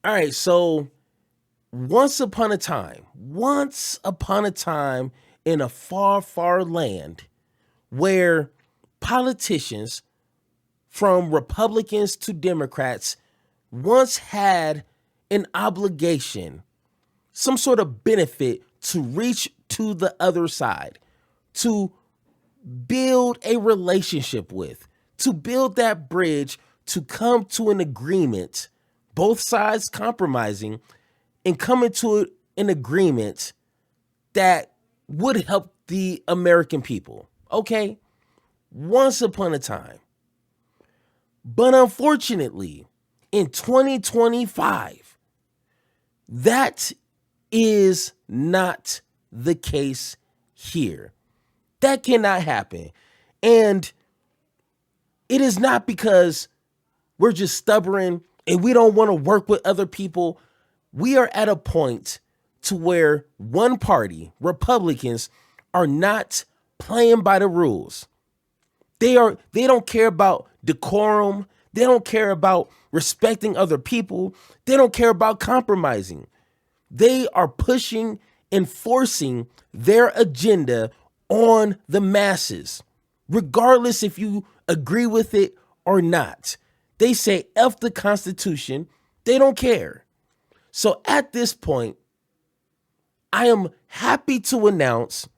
All right, so once upon a time in a far, far land where politicians from Republicans to Democrats once had an obligation, some sort of benefit to reach to the other side, to build a relationship with, to build that bridge, to come to an agreement, both sides compromising and coming to an agreement that would help the American people. Okay? Once upon a time. But unfortunately, in 2025, that is not the case here. That cannot happen. And it is not because we're just stubborn and we don't want to work with other people. We are at a point to where one party, Republicans, are not playing by the rules. They don't care about decorum. They don't care about respecting other people. They don't care about compromising. They are pushing and forcing their agenda on the masses, regardless if you agree with it or not. They say F the Constitution. They don't care. So at this point, I am happy to announce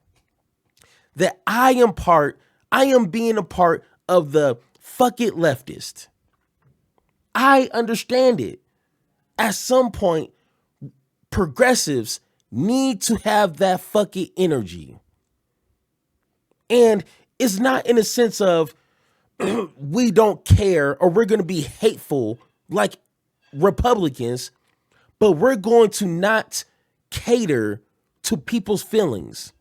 that I am being a part of the fuck it leftist. I understand it. At some point, progressives need to have that fuck it energy. And it's not in a sense of we don't care or we're going to be hateful like Republicans, but we're going to not cater to people's feelings.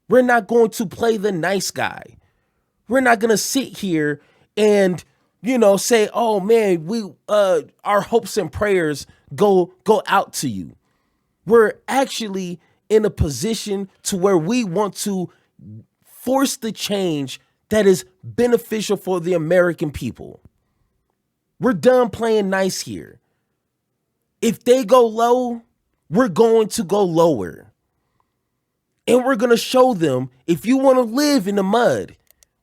We're not going to play the nice guy. We're not going to sit here and, say, oh man, our hopes and prayers go out to you. We're actually in a position to where we want to force the change that is beneficial for the American people. We're done playing nice here. If they go low, we're going to go lower. And we're going to show them if you want to live in the mud,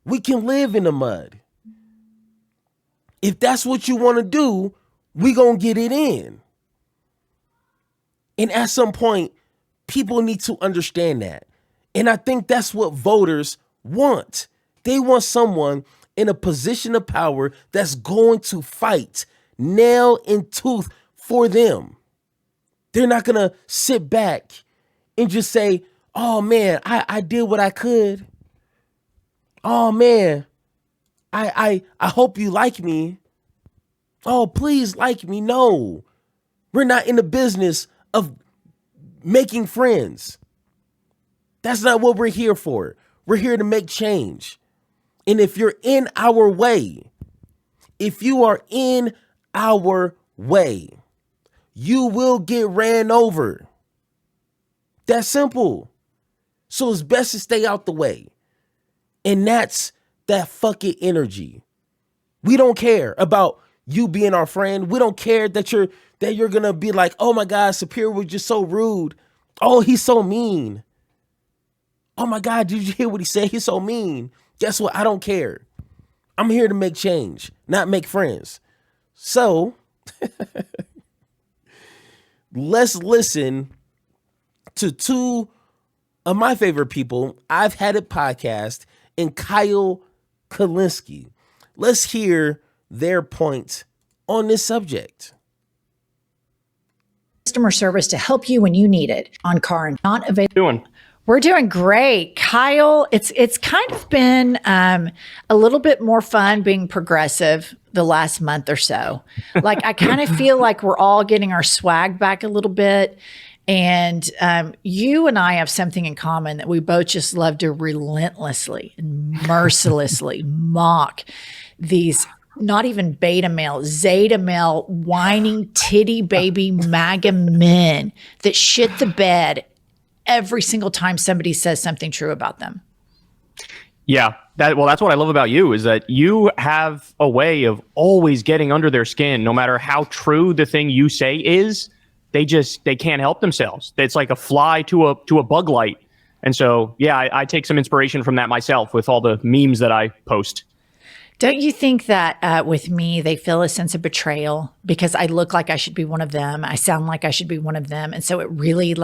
we can live in the mud. If that's what you want to do, we going to get it in. And at some point, people need to understand that. And I think that's what voters want. They want someone in a position of power that's going to fight nail and tooth for them. They're not going to sit back and just say, oh man, I did what I could. Oh man, I hope you like me. Oh, please like me. No, we're not in the business of making friends. That's not what we're here for. We're here to make change. And if you're in our way, if you are in our way, you will get ran over. That's simple. So it's best to stay out the way. And that's that fuck it energy. We don't care about you being our friend. We don't care that you're going to be like, oh my God, Superior was just so rude. Oh, he's so mean. Oh my God, did you hear what he said? He's so mean. Guess what? I don't care. I'm here to make change, not make friends. So let's listen to two of my favorite people, I've Had It podcast, and Kyle Kulinski. Let's hear their point on this subject. Customer service to help you when you need it on car and not available. We're doing great. Kyle, it's kind of been a little bit more fun being progressive the last month or so. Like, I kind of feel like we're all getting our swag back a little bit. And you and I have something in common, that we both just love to relentlessly and mercilessly mock these not even beta male, zeta male, whining titty baby MAGA men that shit the bed every single time somebody says something true about them. Yeah, that's what I love about you, is that you have a way of always getting under their skin. No matter how true the thing you say is, they can't help themselves. It's like a fly to a bug light. And so, yeah, I take some inspiration from that myself with all the memes that I post. Don't you think that with me, they feel a sense of betrayal because I look like I should be one of them? I sound like I should be one of them. And so it really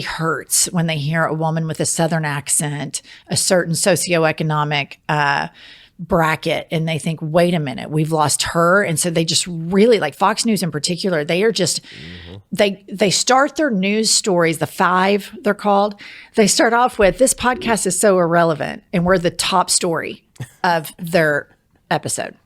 hurts when they hear a woman with a Southern accent, a certain socioeconomic bracket, and they think, wait a minute, we've lost her. And so they just really, like Fox News in particular, they are just, they start their news stories, the 5 they're called. They start off with, this podcast is so irrelevant, and we're the top story of their episode.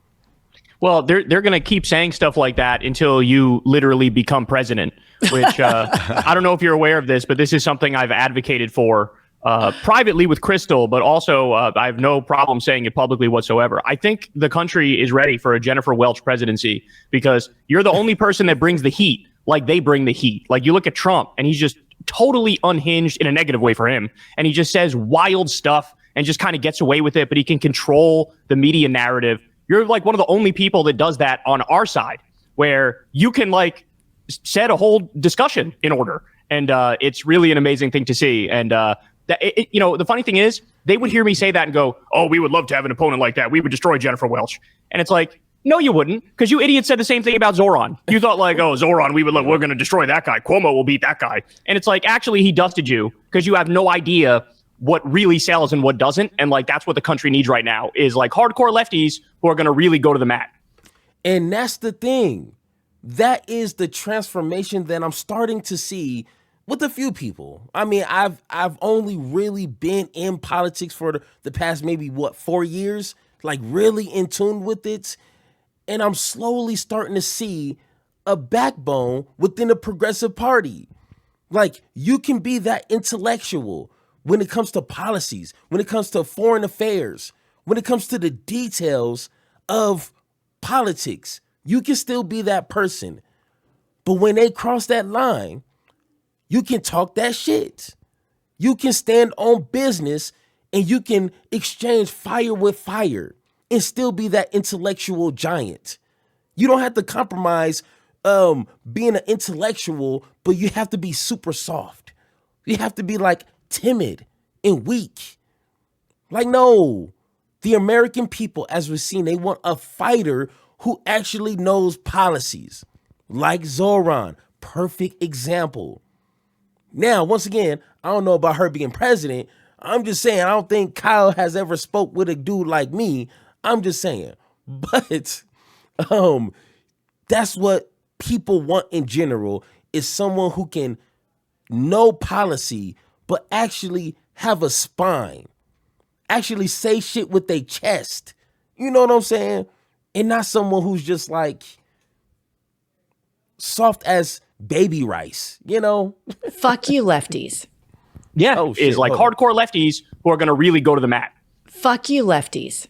Well, they're going to keep saying stuff like that until you literally become president, which I don't know if you're aware of this, but this is something I've advocated for privately with Crystal, but also I have no problem saying it publicly whatsoever. I think the country is ready for a Jennifer Welch presidency because you're the only person that brings the heat like they bring the heat. Like you look at Trump and he's just totally unhinged in a negative way for him. And he just says wild stuff and just kind of gets away with it, but he can control the media narrative. You're like one of the only people that does that on our side, where you can like set a whole discussion in order. And it's really an amazing thing to see. And the funny thing is, they would hear me say that and go, oh, we would love to have an opponent like that. We would destroy Jennifer Welch. And it's like, no, you wouldn't, because you idiots said the same thing about Zoran. You thought like, oh, Zoran, we're going to destroy that guy. Cuomo will beat that guy. And it's like, actually, he dusted you because you have no idea what really sells and what doesn't. And like, that's what the country needs right now is like hardcore lefties who are going to really go to the mat. And that's the thing. That is the transformation that I'm starting to see with a few people. I mean, I've only really been in politics for the past maybe 4 years, like really in tune with it. And I'm slowly starting to see a backbone within the Progressive Party. Like you can be that intellectual when it comes to policies, when it comes to foreign affairs, when it comes to the details of politics, you can still be that person. But when they cross that line, you can talk that shit. You can stand on business and you can exchange fire with fire and still be that intellectual giant. You don't have to compromise being an intellectual, but you have to be super soft. You have to be like timid and weak. Like, no, the American people, as we've seen, they want a fighter who actually knows policies. Like Zoran, perfect example. Now, once again, I don't know about her being president. I'm just saying, I don't think Kyle has ever spoke with a dude like me. I'm just saying. But that's what people want in general, is someone who can know policy, but actually have a spine. Actually say shit with their chest. You know what I'm saying? And not someone who's just like soft as baby rice, you know? Fuck you, lefties. Yeah, is like hardcore lefties who are going to really go to the mat. Fuck you, lefties.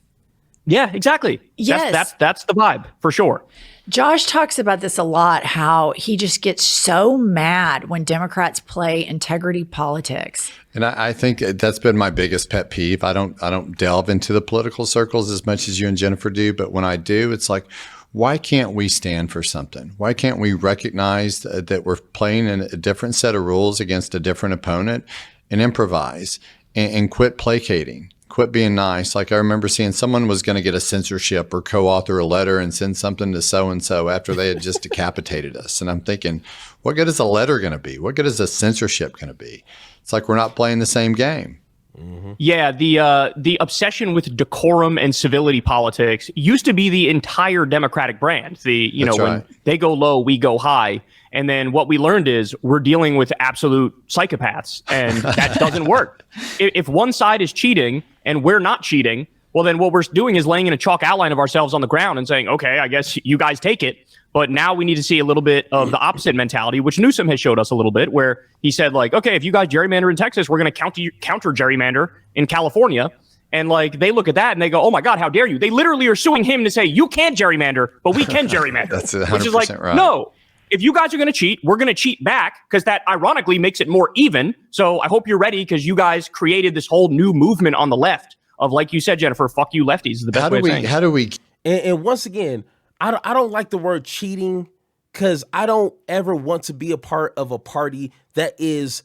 Yeah, exactly. Yes. That's the vibe, for sure. Josh talks about this a lot, how he just gets so mad when Democrats play integrity politics. And I think that's been my biggest pet peeve. I don't delve into the political circles as much as you and Jennifer do, but when I do, it's like, why can't we stand for something? Why can't we recognize that we're playing in a different set of rules against a different opponent and improvise and quit placating? Quit being nice. Like I remember seeing someone was going to get a censorship or co-author a letter and send something to so-and-so after they had just decapitated us. And I'm thinking, what good is a letter going to be? What good is a censorship going to be? It's like we're not playing the same game. Mm-hmm. Yeah, the obsession with decorum and civility politics used to be the entire Democratic brand. When they go low, we go high. And then what we learned is we're dealing with absolute psychopaths, and that doesn't work. If one side is cheating and we're not cheating, well, then what we're doing is laying in a chalk outline of ourselves on the ground and saying, okay, I guess you guys take it. But now we need to see a little bit of the opposite mentality, which Newsom has showed us a little bit, where he said, like, okay, if you guys gerrymander in Texas, we're going to counter gerrymander in California. And like they look at that and they go, oh, my God, how dare you? They literally are suing him to say, you can't gerrymander, but we can gerrymander. That's 100% which is like, right. No. If you guys are going to cheat, we're going to cheat back, because that ironically makes it more even. So I hope you're ready, because you guys created this whole new movement on the left of, like you said, Jennifer, fuck you lefties is the best way of saying it. How do we? And once again, I don't like the word cheating, because I don't ever want to be a part of a party that is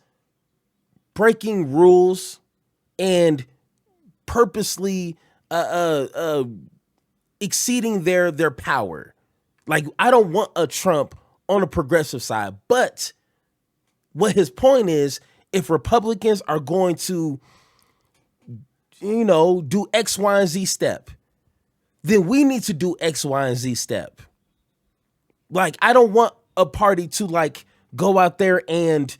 breaking rules and purposely exceeding their power. Like, I don't want a Trump on the progressive side. But what his point is, if Republicans are going to, do X, Y, and Z step, then we need to do X, Y, and Z step. Like, I don't want a party to go out there and,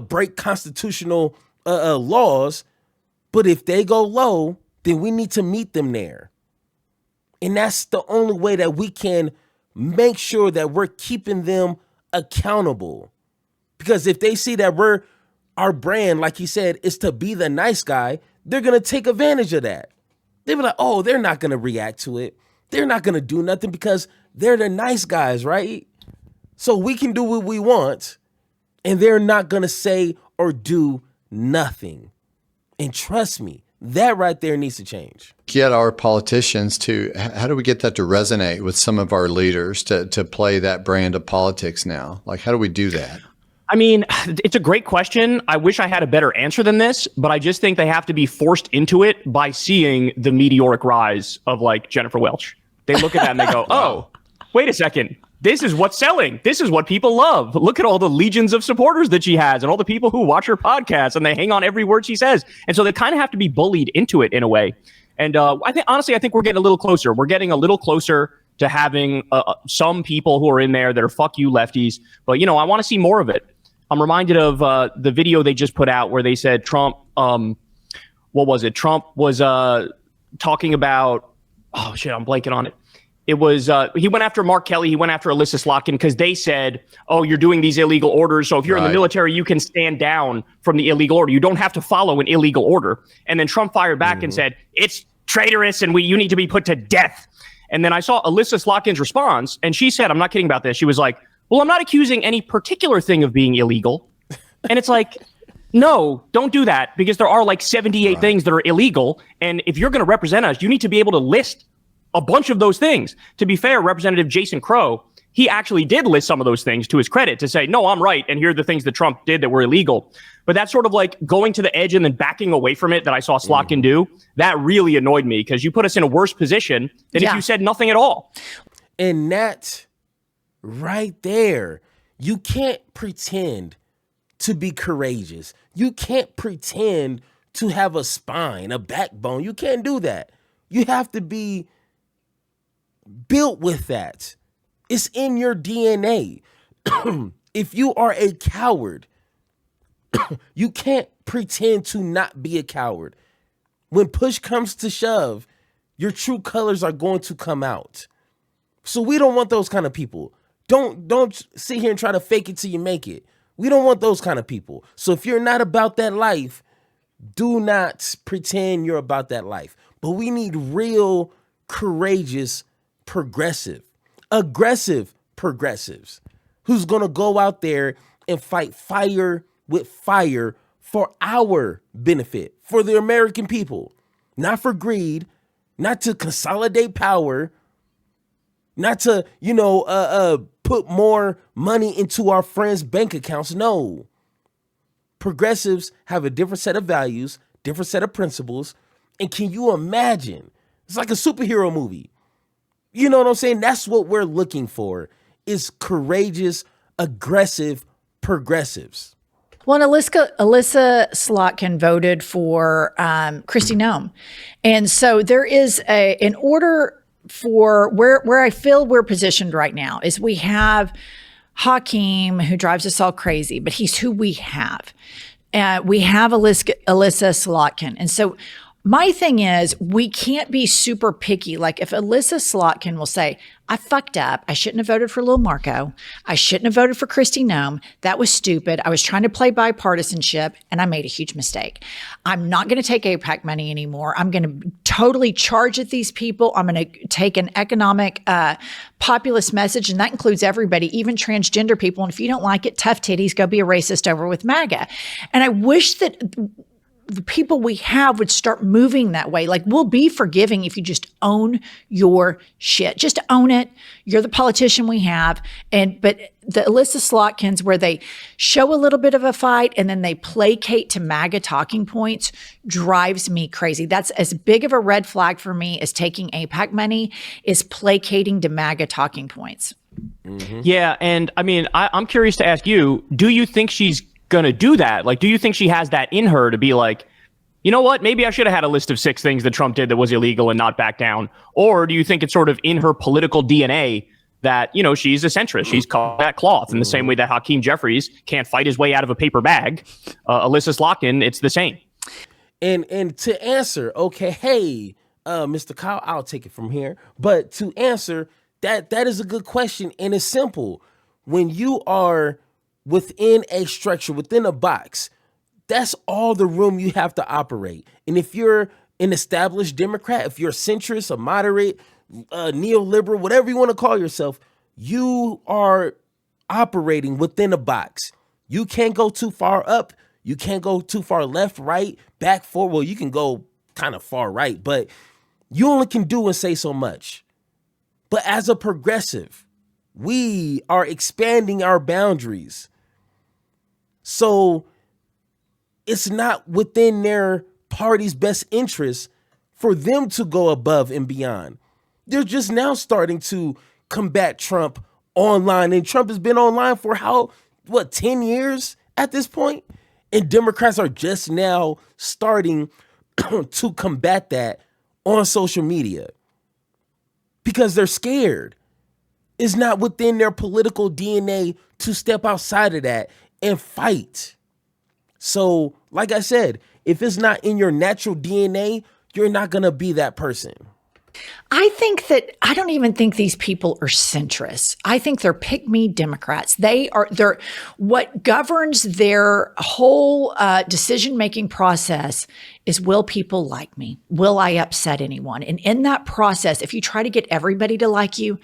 break constitutional laws. But if they go low, then we need to meet them there. And that's the only way that we can make sure that we're keeping them accountable. Because if they see that our brand, like he said, is to be the nice guy, they're going to take advantage of that. They'll be like, oh, they're not going to react to it. They're not going to do nothing because they're the nice guys, right? So we can do what we want, and they're not going to say or do nothing. And trust me, that right there needs to change. Get our politicians how do we get that to resonate with some of our leaders to play that brand of politics now? Like, how do we do that? I mean, it's a great question. I wish I had a better answer than this, but I just think they have to be forced into it by seeing the meteoric rise of Jennifer Welch. They look at that and they go, oh, wait a second. This is what's selling. This is what people love. Look at all the legions of supporters that she has and all the people who watch her podcast and they hang on every word she says. And so they kind of have to be bullied into it in a way. And I think we're getting a little closer. We're getting a little closer to having some people who are in there that are fuck you lefties. But, I want to see more of it. I'm reminded of the video they just put out where they said Trump, what was it? Trump was talking about, oh shit, I'm blanking on it. It was, he went after Mark Kelly, he went after Alyssa Slotkin because they said, oh, you're doing these illegal orders. So if you're in the military, you can stand down from the illegal order. You don't have to follow an illegal order. And then Trump fired back and said, it's traitorous and you need to be put to death. And then I saw Alyssa Slotkin's response and she said, I'm not kidding about this. She was like, well, I'm not accusing any particular thing of being illegal. And it's like, no, don't do that because there are 78 things that are illegal. And if you're going to represent us, you need to be able to list a bunch of those things. To be fair, Representative Jason Crow, he actually did list some of those things to his credit to say, no, I'm right. And here are the things that Trump did that were illegal. But that's sort of going to the edge and then backing away from it that I saw Slotkin do. That really annoyed me because you put us in a worse position than if you said nothing at all. And that right there, you can't pretend to be courageous. You can't pretend to have a spine, a backbone. You can't do that. You have to be built with that. It's in your DNA. If you are a coward, you can't pretend to not be a coward. When push comes to shove, your true colors are going to come out. So we don't want those kind of people. Don't sit here and try to fake it till you make it. We don't want those kind of people. So if you're not about that life, do not pretend you're about that life. But we need real, courageous, aggressive progressives who's going to go out there and fight fire with fire for our benefit, for the American people, not for greed, not to consolidate power, not to, put more money into our friends' bank accounts. No. Progressives have a different set of values, different set of principles. And can you imagine? It's like a superhero movie. You know what I'm saying? That's what we're looking for, is courageous, aggressive progressives. Well, Alyssa Slotkin voted for Kristi Noem. And so there is in order for where I feel we're positioned right now is we have Hakeem, who drives us all crazy, but he's who we have. We have Alyssa Slotkin. And so my thing is, we can't be super picky. Like if Alyssa Slotkin will say, I fucked up. I shouldn't have voted for Lil Marco. I shouldn't have voted for Kristi Noem. That was stupid. I was trying to play bipartisanship and I made a huge mistake. I'm not going to take AIPAC money anymore. I'm going to totally charge at these people. I'm going to take an economic populist message, and that includes everybody, even transgender people. And if you don't like it, tough titties, go be a racist over with MAGA. And I wish that the people we have would start moving that way. Like, we'll be forgiving if you just own your shit. Just own it. You're the politician we have. But the Alyssa Slotkins, where they show a little bit of a fight and then they placate to MAGA talking points, drives me crazy. That's as big of a red flag for me as taking AIPAC money, is placating to MAGA talking points. Mm-hmm. Yeah. And I mean, I'm curious to ask you, do you think she's going to do that? Like, do you think she has that in her to be like, you know what, maybe I should have had a list of 6 things that Trump did that was illegal and not back down? Or do you think it's sort of in her political DNA that, you know, she's a centrist? She's cut that cloth in the same way that Hakeem Jeffries can't fight his way out of a paper bag. Alyssa Slotkin, it's the same. And to answer, okay, hey, Mr. Kyle, I'll take it from here. But to answer, that is a good question, and it's simple. When you are within a structure, within a box, that's all the room you have to operate. And if you're an established Democrat, if you're a centrist, a moderate, neoliberal, whatever you want to call yourself, you are operating within a box. You can't go too far up. You can't go too far left, right, back, forward. Well, you can go kind of far right, but you only can do and say so much. But as a progressive, we are expanding our boundaries. So it's not within their party's best interest for them to go above and beyond. They're just now starting to combat Trump online. And Trump has been online for 10 years at this point? And Democrats are just now starting to combat that on social media because they're scared. It's not within their political DNA to step outside of that and fight. So, like I said, if it's not in your natural DNA, you're not going to be that person. I don't even think these people are centrists. I think they're pick-me Democrats. They're what governs their whole decision-making process is, will people like me? Will I upset anyone? And in that process, if you try to get everybody to like you,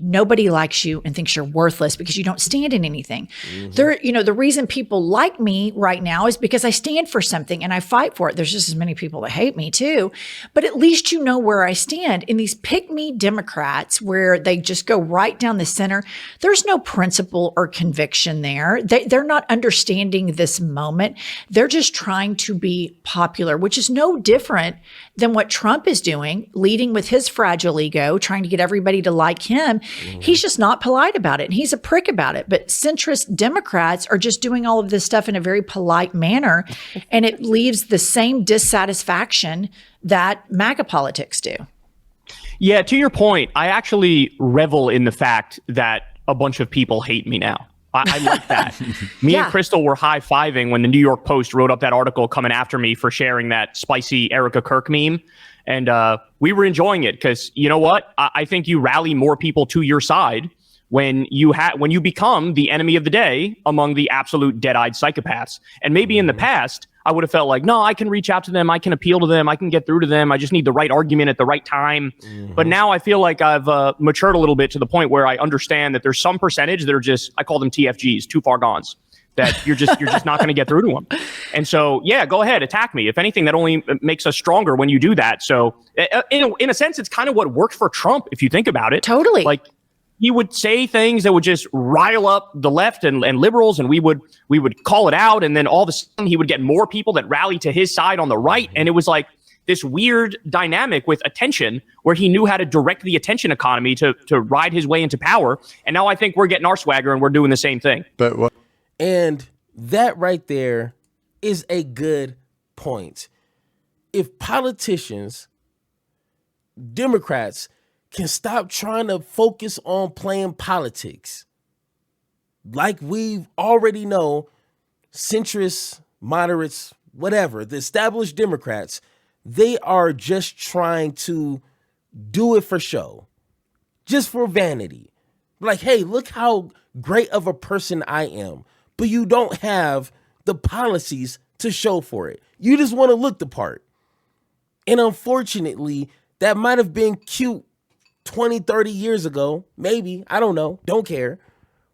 nobody likes you and thinks you're worthless because you don't stand in anything. Mm-hmm. The reason people like me right now is because I stand for something and I fight for it. There's just as many people that hate me too, but at least you know where I stand. In these pick-me Democrats, where they just go right down the center, there's no principle or conviction there. They're not understanding this moment. They're just trying to be popular, which is no different than what Trump is doing, leading with his fragile ego, trying to get everybody to like him. Mm-hmm. He's just not polite about it, and he's a prick about it. But centrist Democrats are just doing all of this stuff in a very polite manner, and it leaves the same dissatisfaction that MAGA politics do. Yeah, to your point, I actually revel in the fact that a bunch of people hate me now. I like that. Me and Crystal were high-fiving when the New York Post wrote up that article coming after me for sharing that spicy Erica Kirk meme. And we were enjoying it because, you know what? I think you rally more people to your side when you become the enemy of the day among the absolute dead-eyed psychopaths. And maybe in the past, I would have felt like, no, I can reach out to them. I can appeal to them. I can get through to them. I just need the right argument at the right time. Mm-hmm. But now I feel like I've matured a little bit to the point where I understand that there's some percentage that are just, I call them TFGs, too far gones, that you're just not going to get through to them. And so, yeah, go ahead, attack me. If anything, that only makes us stronger when you do that. So in a sense, it's kind of what worked for Trump, if you think about it. Totally. Like, he would say things that would just rile up the left and liberals, and we would call it out, and then all of a sudden he would get more people that rally to his side on the right, and it was like this weird dynamic with attention where he knew how to direct the attention economy to ride his way into power. And now I think we're getting our swagger and we're doing the same thing. But what? And that right there is a good point. If politicians, Democrats, can stop trying to focus on playing politics, like we already know, centrists, moderates, whatever, the established Democrats, they are just trying to do it for show, just for vanity. Like, hey, look how great of a person I am, but you don't have the policies to show for it. You just want to look the part. And unfortunately, that might have been cute 20, 30 years ago, maybe, I don't know, don't care.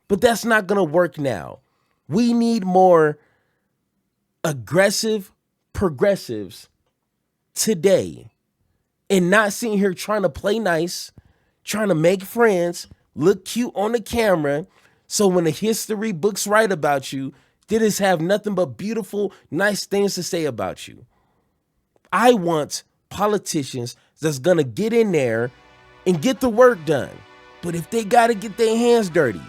But that's not going to work now. We need more aggressive progressives today and not sitting here trying to play nice, trying to make friends, look cute on the camera, so when the history books write about you, they just have nothing but beautiful, nice things to say about you. I want politicians that's going to get in there and get the work done. But if they got to get their hands dirty,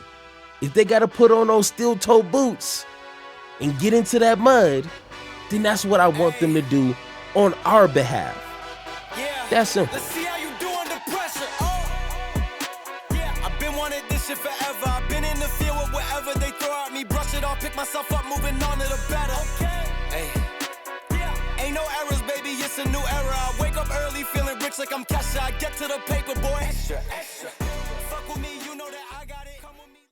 if they got to put on those steel-toe boots and get into that mud, then that's what I want them to do on our behalf. That's simple. Let's see how you do under pressure. I've been wanting this shit forever. I've been in the field with whatever they throw at me. Brush it off, pick myself up, moving on to the better. Hey. Ain't no errors, baby, it's a new era. I wake up early feeling rich like I'm Kesha. I get to the paper, boy. Extra, extra.